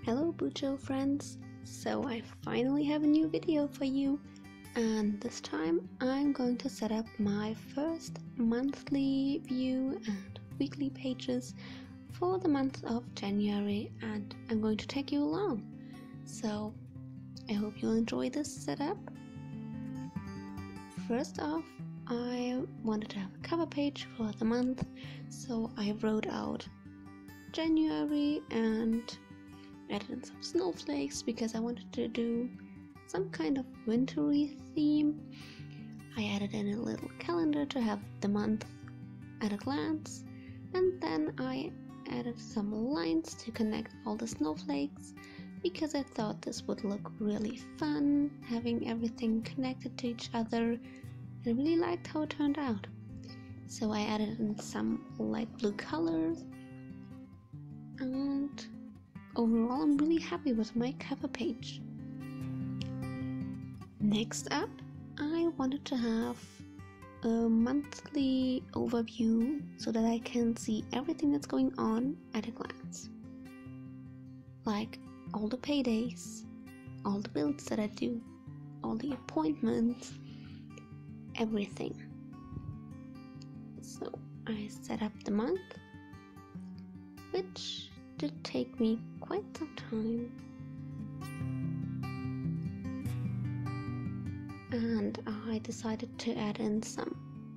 Hello bujo friends, so I finally have a new video for you, and this time I'm going to set up my first monthly view and weekly pages for the month of January, and I'm going to take you along. So I hope you'll enjoy this setup. First off, I wanted to have a cover page for the month, so I wrote out January and added in some snowflakes because I wanted to do some kind of wintry theme. I added in a little calendar to have the month at a glance, and then I added some lines to connect all the snowflakes because I thought this would look really fun, having everything connected to each other, and I really liked how it turned out. So I added in some light blue colors, and overall I'm really happy with my cover page. Next up, I wanted to have a monthly overview so that I can see everything that's going on at a glance. Like all the paydays, all the builds that I do, all the appointments, everything. So I set up the month, which did take me quite some time, and I decided to add in some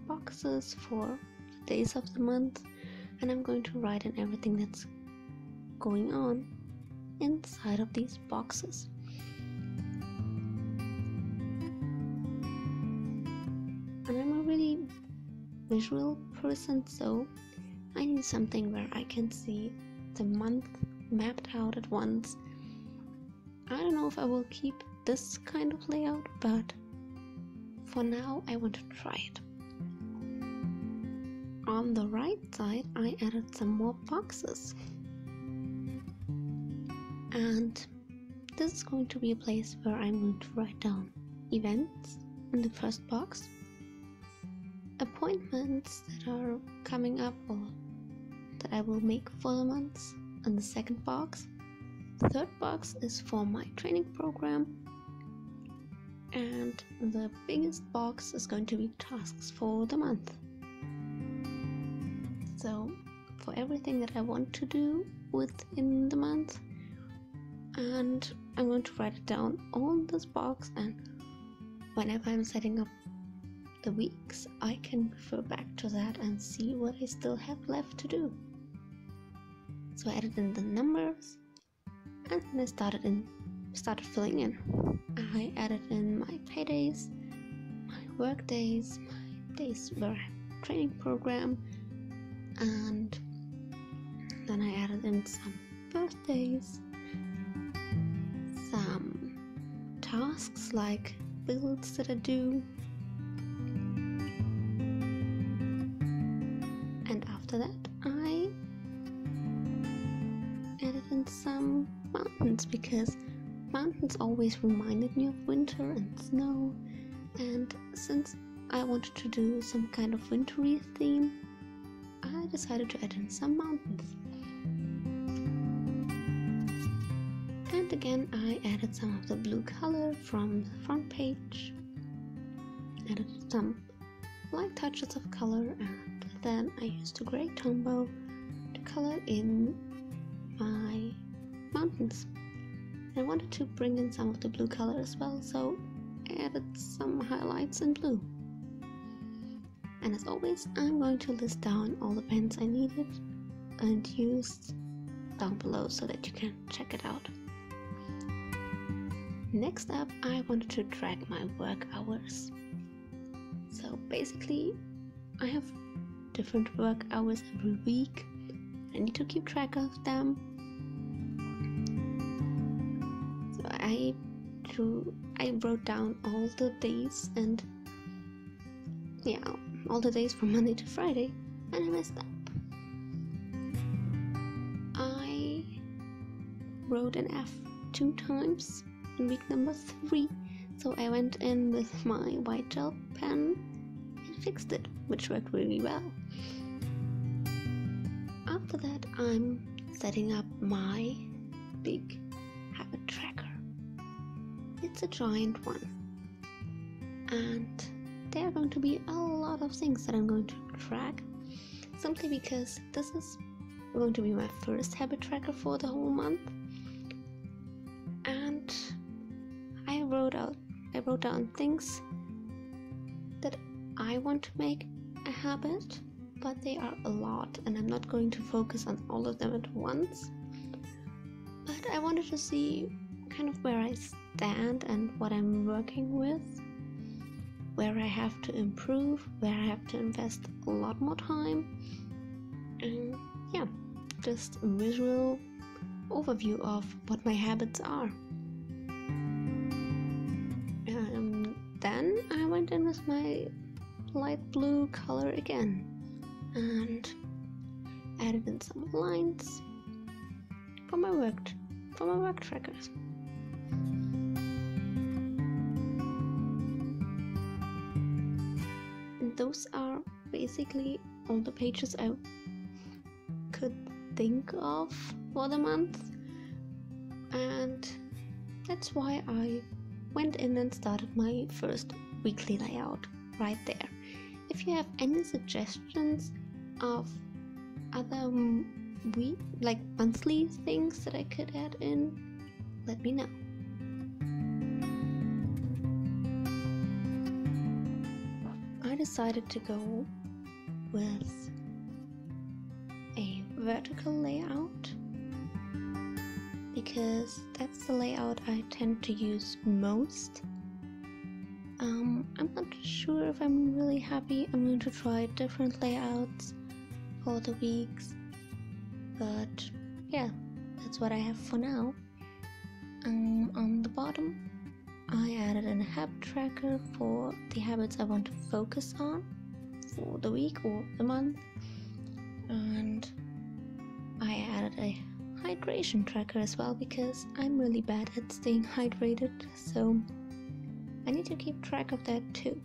boxes for the days of the month, and I'm going to write in everything that's going on inside of these boxes. And I'm a really visual person, so I need something where I can see the month mapped out at once. I don't know if I will keep this kind of layout, but for now I want to try it. On the right side I added some more boxes, and this is going to be a place where I'm going to write down events in the first box, appointments that are coming up or that I will make for the months in the second box. The third box is for my training program, and the biggest box is going to be tasks for the month. So for everything that I want to do within the month, and I'm going to write it down on this box, and whenever I'm setting up the weeks I can refer back to that and see what I still have left to do. So I added in the numbers, and then I started filling in. I added in my paydays, my work days, my days where I have training program, and then I added in some birthdays, some tasks like builds that I do, and after that I added in some mountains because mountains always reminded me of winter and snow, and since I wanted to do some kind of wintry theme, I decided to add in some mountains. And again I added some of the blue color from the front page, added some light touches of color, and then I used a gray tombow to color in my mountains. I wanted to bring in some of the blue color as well, so I added some highlights in blue. And as always, I'm going to list down all the pens I needed and used down below so that you can check it out. Next up, I wanted to track my work hours. So basically, I have different work hours every week. I need to keep track of them. So I wrote down all the days, and all the days from Monday to Friday, and I messed up. I wrote an F 2 times in week number 3, so I went in with my white gel pen and fixed it, which worked really well. After that I'm setting up my big it's a giant one, and there are going to be a lot of things that I'm going to track, simply because this is going to be my first habit tracker for the whole month. And I wrote down things that I want to make a habit, but they are a lot, and I'm not going to focus on all of them at once. But I wanted to see kind of where I stand and what I'm working with, where I have to improve, where I have to invest a lot more time, and yeah, just a visual overview of what my habits are. Then I went in with my light blue color again and added in some lines for my work trackers. And those are basically all the pages I could think of for the month, and that's why I went in and started my first weekly layout right there. If you have any suggestions of other monthly things that I could add in, let me know. I decided to go with a vertical layout because that's the layout I tend to use most. I'm not sure if I'm really happy. I'm going to try different layouts for the weeks, but yeah, that's what I have for now. On the bottom I added in a habit tracker for the habits I want to focus on for the week or the month, and I added a hydration tracker as well because I'm really bad at staying hydrated, so I need to keep track of that too.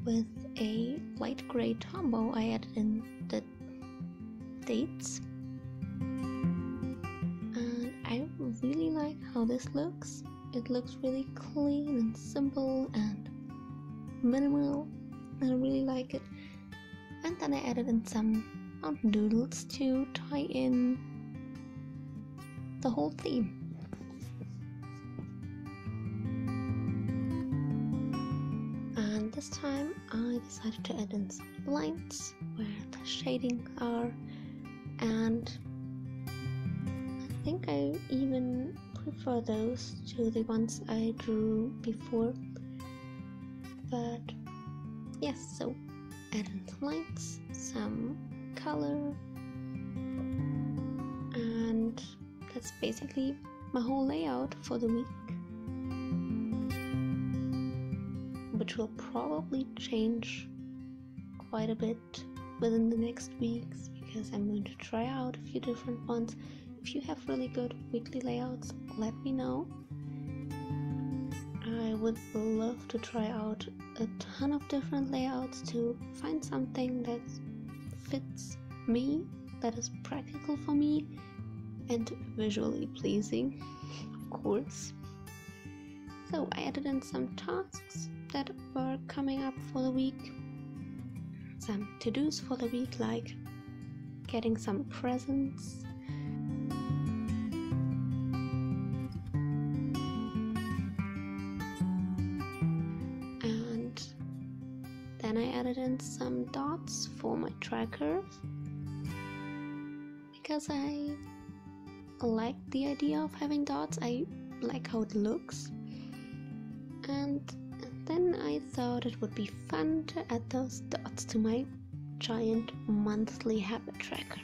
With a light gray tombow, I added in the dates, and I really like how this looks. It looks really clean and simple and minimal, and I really like it. And then I added in some mountain doodles to tie in the whole theme. And this time I decided to add in some lines where the shading are, and I think I even prefer those to the ones I drew before. But yes, so add in some lines, some color, and that's basically my whole layout for the week, which will probably change quite a bit within the next weeks because I'm going to try out a few different ones. If you have really good weekly layouts, let me know. I would love to try out a ton of different layouts to find something that fits me, that is practical for me, and visually pleasing, of course. So I added in some tasks that were coming up for the week, some to-dos for the week, like getting some presents, and then I added in some dots for my trackers because I like the idea of having dots. I like how it looks, and then I thought it would be fun to add those dots to my giant monthly habit tracker.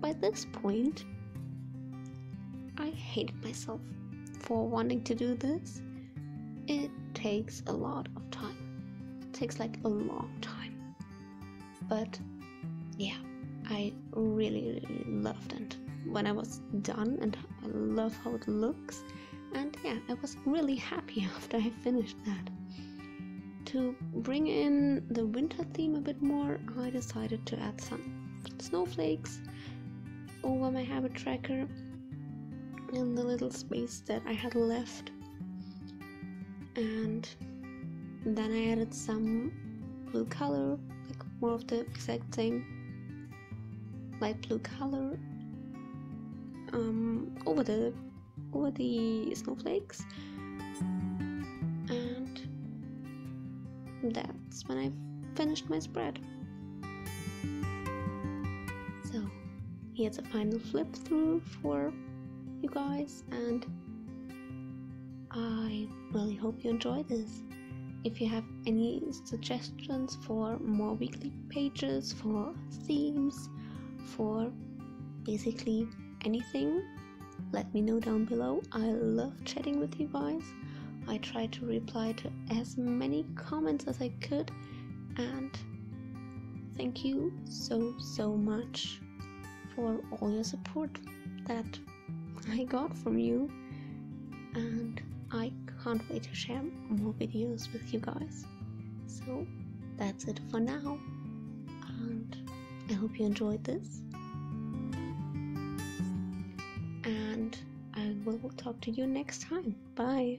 By this point I hated myself for wanting to do this. It takes a lot of time. It takes like a long time, but yeah, I really loved it when I was done, and I love how it looks, and yeah, I was really happy after I finished that. To bring in the winter theme a bit more, I decided to add some snowflakes over my habit tracker in the little space that I had left, and then I added some blue color, like more of the exact same light blue color over the snowflakes, and that's when I finished my spread. So here's a final flip through for you guys, and I really hope you enjoy this. If you have any suggestions for more weekly pages, for themes, for basically anything, let me know down below. I love chatting with you guys. I try to reply to as many comments as I could, and thank you so much for all your support that I got from you, and I can't wait to share more videos with you guys. So that's it for now, and I hope you enjoyed this, and I will talk to you next time. Bye.